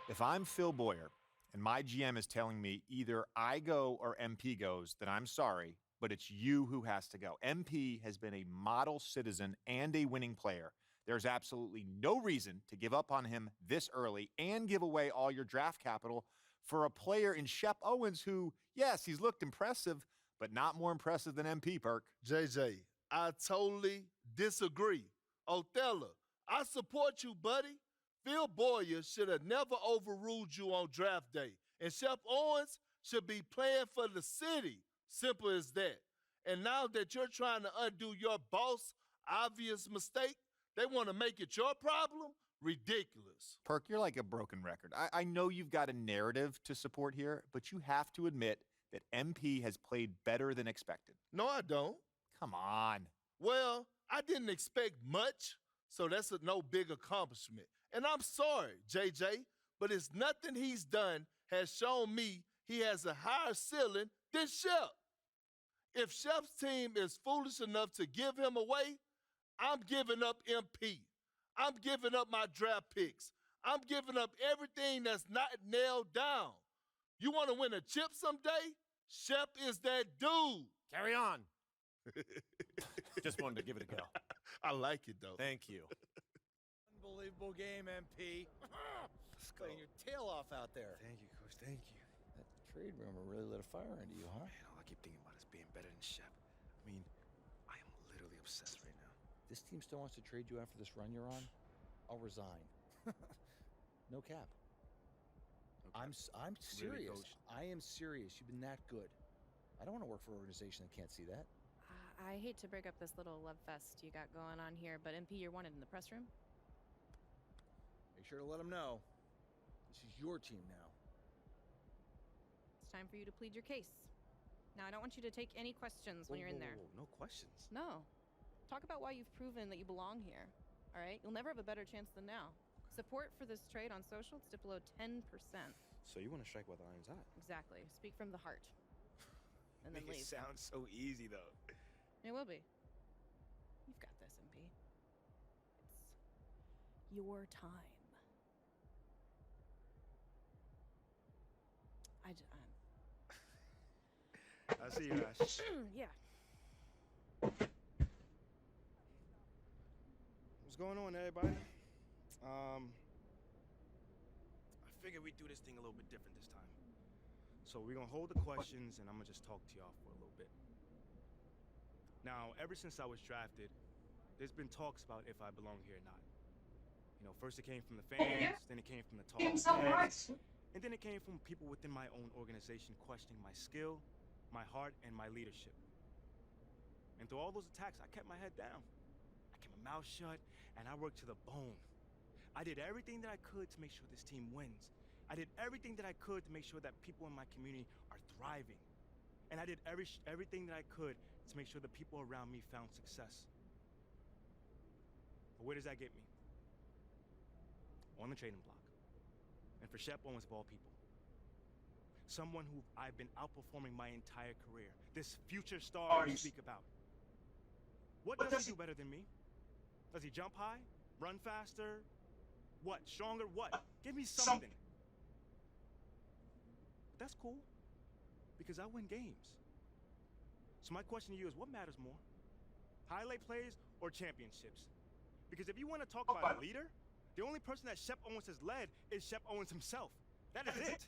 If I'm Phil Boyer and my GM is telling me either I go or MP goes, then I'm sorry, but it's you who has to go. MP has been a model citizen and a winning player. There's absolutely no reason to give up on him this early and give away all your draft capital for a player in Shep Owens who, yes, he's looked impressive, but not more impressive than MP, Perk. JJ, I totally disagree. Othello, I support you, buddy. Phil Boyer should have never overruled you on draft day. And Shep Owens should be playing for the city. Simple as that. And now that you're trying to undo your boss' obvious mistake, they want to make it your problem? Ridiculous. Perk, you're like a broken record. I know you've got a narrative to support here, but you have to admit that MP has played better than expected. No, I don't. Come on. Well, I didn't expect much, so that's a no big accomplishment. And I'm sorry, JJ, but it's nothing he's done has shown me he has a higher ceiling than Shep. If Shep's team is foolish enough to give him away, I'm giving up MP. I'm giving up my draft picks. I'm giving up everything that's not nailed down. You want to win a chip someday? Shep is that dude. Carry on. Just wanted to give it a go. I like it, though. Thank you. Unbelievable game, MP. Let's go. Playing your tail off out there. Thank you, Coach. Thank you. That trade rumor really lit a fire into you, huh? Man, all I keep thinking about is being better than Shep. I mean, I am literally obsessed right now. This team still wants to trade you after this run you're on? I'll resign. No cap. Okay. I'm serious. Really, Coach? I am serious. You've been that good. I don't want to work for an organization that can't see that. I hate to break up this little love fest you got going on here, but MP, you're wanted in the press room. Make sure to let them know. This is your team now. It's time for you to plead your case. Now, I don't want you to take any questions when you're in there. Whoa, no questions. No. Talk about why you've proven that you belong here. All right? You'll never have a better chance than now. Support for this trade on social, it's dipped below 10%. So you want to strike while the iron's hot? Exactly. Speak from the heart. And then It leave. sounds so easy, though. It will be. You've got this, MP. It's your time. I see you, Ash. Yeah. What's going on, everybody? I figured we'd do this thing a little bit different this time. So we're gonna hold the questions, and I'm gonna just talk to y'all for a little bit. Now, ever since I was drafted, there's been talks about if I belong here or not. You know, first it came from the fans, then it came from the talking heads, and then it came from people within my own organization questioning my skill, my heart, and my leadership. And through all those attacks, I kept my head down. I kept my mouth shut, and I worked to the bone. I did everything that I could to make sure this team wins. I did everything that I could to make sure that people in my community are thriving. And I did everything that I could to make sure the people around me found success. But where does that get me? On the trading block. And for Shep Owens of all people. Someone who I've been outperforming my entire career. This future star you speak about. What does he do better than me? Does he jump high? Run faster? What? Stronger? What? Give me something. But that's cool. Because I win games. So my question to you is, what matters more? Highlight plays or championships? Because if you want to talk about a leader, the only person that Shep Owens has led is Shep Owens himself. That is it.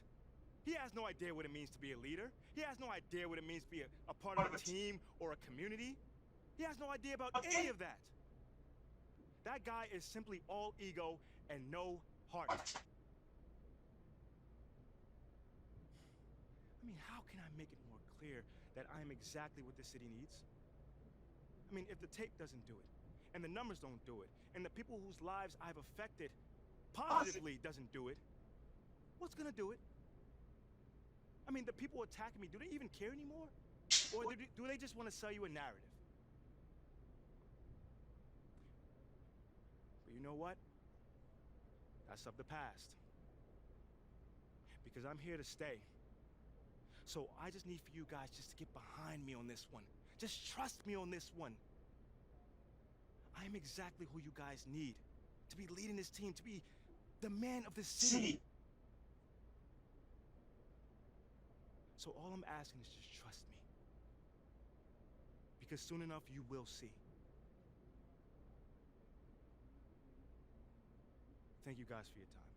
He has no idea what it means to be a leader. He has no idea what it means to be a part of a team or a community. He has no idea about any of that. That guy is simply all ego and no heart. I mean, how can I make it more clear that I am exactly what the city needs? I mean, if the tape doesn't do it, and the numbers don't do it, and the people whose lives I've affected positively doesn't do it, what's gonna do it? I mean, the people attacking me, do they even care anymore? Or do they just want to sell you a narrative? But you know what? That's of the past. Because I'm here to stay. So I just need for you guys just to get behind me on this one. Just trust me on this one. I am exactly who you guys need to be leading this team, to be the man of the city. So all I'm asking is just trust me. Because soon enough, you will see. Thank you guys for your time.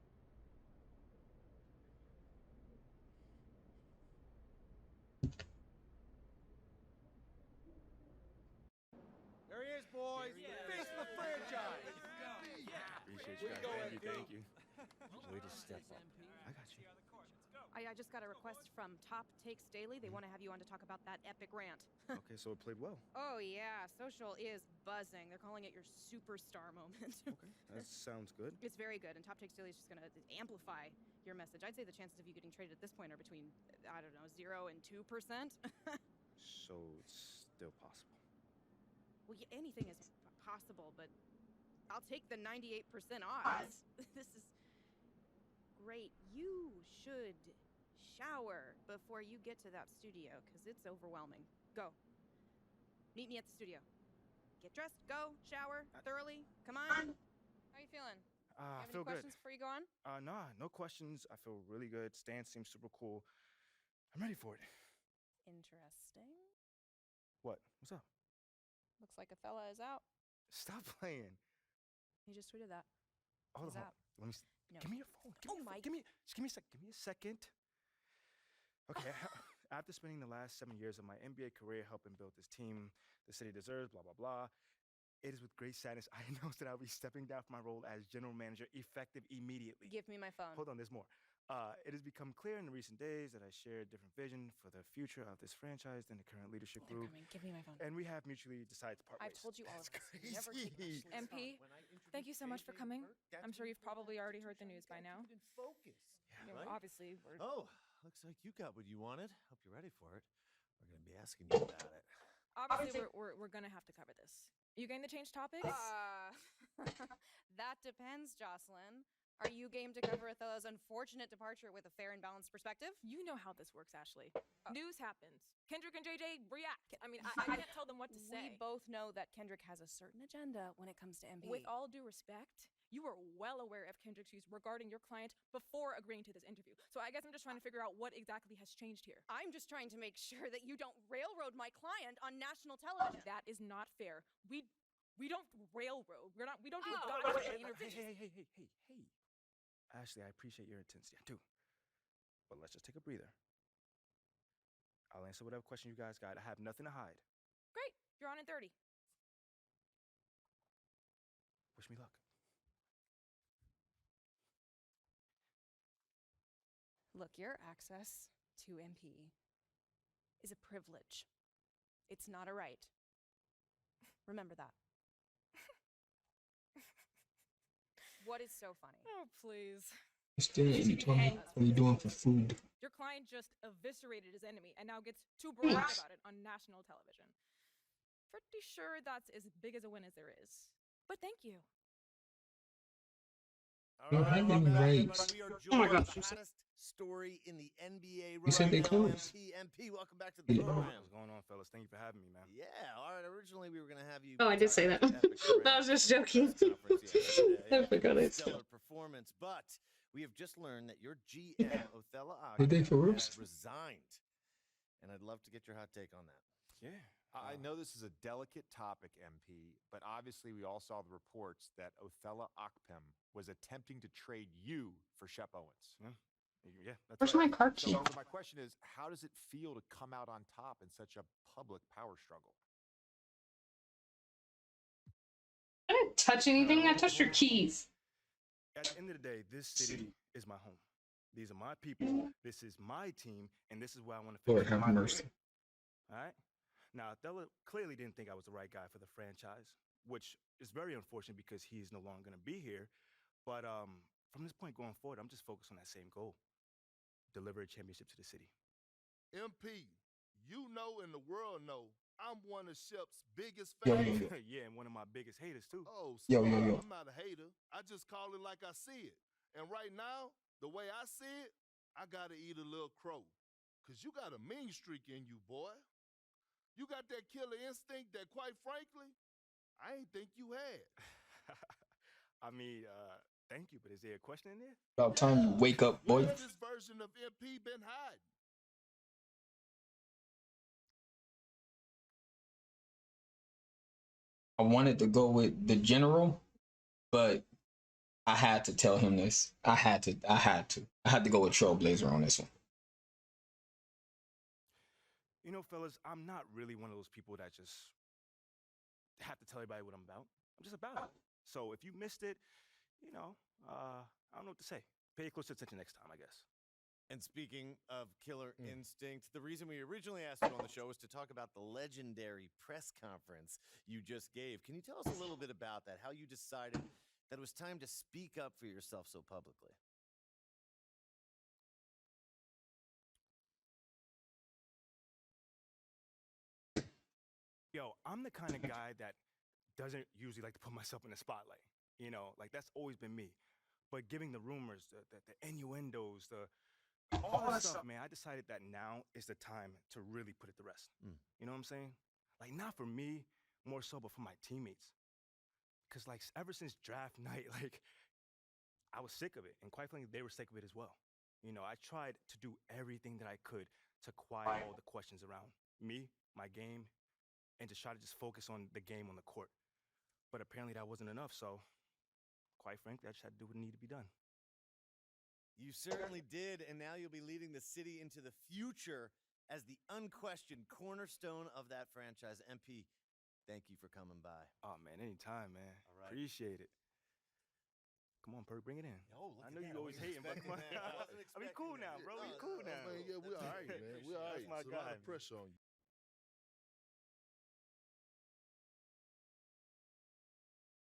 There he is, boys. Face of the franchise. Appreciate you guys. Thank you. Way to step up. I got you. I just got a request from Top Takes Daily. They want to have you on to talk about that epic rant. Okay, so it played well. Oh, yeah. Social is buzzing. They're calling it your superstar moment. Okay, that sounds good. It's very good, and Top Takes Daily is just going to amplify your message. I'd say the chances of you getting traded at this point are between, I don't know, 0 and 2%. So it's still possible. Well, yeah, anything is possible, but I'll take the 98% odds. This is great. You should shower before you get to that studio, because it's overwhelming. Go. Meet me at the studio. Get dressed, go, shower, thoroughly. Come on. How are you feeling? I You have feel any good. questions before you go on? Nah, no questions. I feel really good. Stan seems super cool. I'm ready for it. Interesting. What? What's up? Looks like Othello is out. Stop playing. He just tweeted that. Hold He's on. out. Let me. No. Give me your phone. Oh my. Give me a sec. Give me a second. Okay. After spending the last 7 years of my NBA career helping build this team the city deserves, blah blah blah, it is with great sadness I announce that I'll be stepping down from my role as general manager effective immediately. Give me my phone. Hold on, there's more. It has become clear in the recent days that I share a different vision for the future of this franchise than the current leadership They're group, coming. Give me my phone. and we have mutually decided to part I've ways. told you all of That's this. Never take crazy. my MP, thank you so much for coming. I'm sure you've probably already heard the news by now. Focus. You know, Right? obviously, we're Oh, looks like you got what you wanted. Hope you're ready for it. We're gonna be asking you about it. obviously we're gonna have to cover this. You going to change topics? That depends, Jocelyn. Are you game to cover Othello's unfortunate departure with a fair and balanced perspective? You know how this works, Ashley. News happens. Kendrick and JJ react. I mean, I can't tell them what to say. We both know that Kendrick has a certain agenda when it comes to MP. With all due respect, you were well aware of Kendrick's views regarding your client before agreeing to this interview. So I guess I'm just trying to figure out what exactly has changed here. I'm just trying to make sure that you don't railroad my client on national television. That is not fair. We don't railroad. We don't do Oh. gotcha Hey, interviews. hey. Ashley, I appreciate your intensity. I do. But let's just take a breather. I'll answer whatever question you guys got. I have nothing to hide. Great. You're on in 30. Wish me luck. Look, your access to MP is a privilege. It's not a right. Remember that. What is so funny? Oh, please. Still, you told me what are you doing for food? Your client just eviscerated his enemy and now gets to brag about it on national television. Pretty sure that's as big as a win as there is. But thank you. Well, I didn't write. Oh my God! Hottest story in the NBA. You said they now. closed. MP, welcome back to the Yeah. program. What's going on, fellas? Thank you for having me, man. Yeah, all right. Originally, we were going to have you. Oh, I did say that. I was just joking. I forgot I said. Stellar performance, but we have just learned that your GM, Othello Did they for real? has resigned, and I'd love to get your hot take on that. Yeah. I know this is a delicate topic, MP, but obviously we all saw the reports that Othello Akpem was attempting to trade you for Shep Owens. Yeah, that's Where's right. my card So sheet? my question is, how does it feel to come out on top in such a public power struggle? I didn't touch anything. I touched your keys. At the end of the day, this city is my home. These are my people. This is my team, and this is where I want to Lord finish have my mercy. career. All right. Now, Othello clearly didn't think I was the right guy for the franchise, which is very unfortunate because he's no longer going to be here. But from this point going forward, I'm just focused on that same goal: deliver a championship to the city. MP, you know and the world know I'm one of Shep's biggest Yo, fans. yo, yo. Yeah, and one of my biggest haters too. Oh, Yo, so yo, yo. I'm not a hater. I just call it like I see it. And right now, the way I see it, I gotta eat a little crow. Cause you got a mean streak in you, boy. You got that killer instinct that, quite frankly, I ain't think you had. I mean, thank you, but is there a question in there? About time you wake up, boy. Where's this version of MP been hiding? I wanted to go with the general, but I had to tell him this. I had to go with Trailblazer on this one. You know, fellas, I'm not really one of those people that just have to tell everybody what I'm about. I'm just about it. So if you missed it, you know, I don't know what to say. Pay close attention next time, I guess. And speaking of Killer Instinct, the reason we originally asked you on the show was to talk about the legendary press conference you just gave. Can you tell us a little bit about that? How you decided that it was time to speak up for yourself so publicly? Yo, I'm the kind of guy that doesn't usually like to put myself in the spotlight. You know, like that's always been me. But giving the rumors, the innuendos, all that stuff, man, I decided that now is the time to really put it to rest. You know what I'm saying? Like, not for me, more so, but for my teammates. Because, like, ever since draft night, like, I was sick of it. And quite frankly, they were sick of it as well. You know, I tried to do everything that I could to quiet all the questions around me, my game, and to try to just focus on the game on the court. But apparently that wasn't enough, so quite frankly, I just had to do what needed to be done. You certainly did, and now you'll be leading the city into the future as the unquestioned cornerstone of that franchise. MP, thank you for coming by. Oh, man, anytime, man. All right. Appreciate it. Come on, Perk, bring it in. Oh, look I at know that. you I always wasn't hating, but come on. expecting that. I wasn't I mean, expecting cool that. now, bro. We No, cool no, now. Man, yeah, we all right, man. We all right. That's my It's a lot guy, of pressure on you.